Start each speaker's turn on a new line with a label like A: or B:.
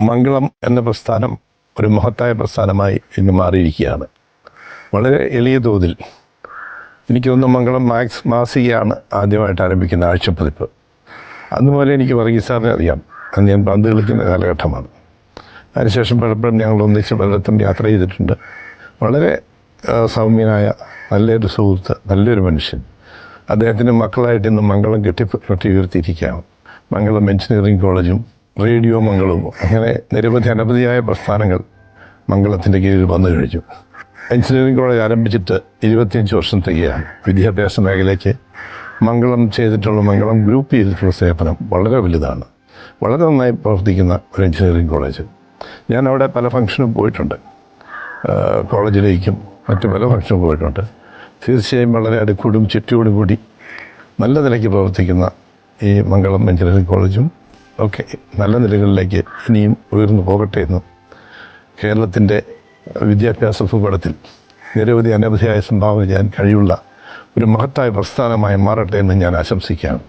A: മംഗളം എന്ന പ്രസ്ഥാനം ഒരു മഹത്തായ പ്രസ്ഥാനമായി ഇന്ന് മാറിയിരിക്കുകയാണ്. വളരെ എളിയ തോതിൽ എനിക്ക് തോന്നുന്നു മംഗളം മാസികയാണ് ആദ്യമായിട്ട് ആരംഭിക്കുന്ന ആഴ്ചപ്പതിപ്പ്. അതുപോലെ എനിക്ക് വർഗീസ് സാറിനെ അറിയാം. അന്ന് ഞാൻ പന്ത് കളിക്കുന്ന കാലഘട്ടമാണ്. അതിനുശേഷം പലപ്പോഴും ഞങ്ങൾ ഒന്നിച്ച് പലയിടത്തും യാത്ര ചെയ്തിട്ടുണ്ട്. വളരെ സൗമ്യനായ നല്ലൊരു സുഹൃത്ത്, നല്ലൊരു മനുഷ്യൻ. അദ്ദേഹത്തിൻ്റെ മക്കളായിട്ട് ഇന്ന് മംഗളം കെട്ടി ഉയർത്തിയിരിക്കുകയാണ്. മംഗളം എഞ്ചിനീയറിംഗ് കോളേജും റേഡിയോ മംഗളവും അങ്ങനെ അനവധിയായ പ്രസ്ഥാനങ്ങൾ മംഗളത്തിൻ്റെ കീഴിൽ വന്നു കഴിഞ്ഞു. എഞ്ചിനീയറിംഗ് കോളേജ് ആരംഭിച്ചിട്ട് 25 വർഷം തികയാണ്. വിദ്യാഭ്യാസ മേഖലയ്ക്ക് മംഗളം ഗ്രൂപ്പ് ചെയ്തിട്ടുള്ള സേവനം വളരെ വലുതാണ്. വളരെ നന്നായി പ്രവർത്തിക്കുന്ന ഒരു എഞ്ചിനീയറിംഗ് കോളേജ്. ഞാൻ അവിടെ പല ഫംഗ്ഷനും പോയിട്ടുണ്ട്. കോളേജിലേക്കും മറ്റു പല ഫംഗ്ഷനും പോയിട്ടുണ്ട്. തീർച്ചയായും വളരെ അടുക്കോടും ചുറ്റോടും കൂടി നല്ല നിലയ്ക്ക് പ്രവർത്തിക്കുന്ന ഈ മംഗളം എഞ്ചിനീയറിംഗ് കോളേജും ഒക്കെ നല്ല നിലകളിലേക്ക് ഇനിയും ഉയർന്നു പോകട്ടെ എന്നും കേരളത്തിൻ്റെ വിദ്യാഭ്യാസ ഭൂപടത്തിൽ അനവധിയായ സംഭാവന ചെയ്യാൻ കഴിയുള്ള ഒരു മഹത്തായ പ്രസ്ഥാനമായി മാറട്ടെ എന്ന് ഞാൻ ആശംസിക്കുകയാണ്.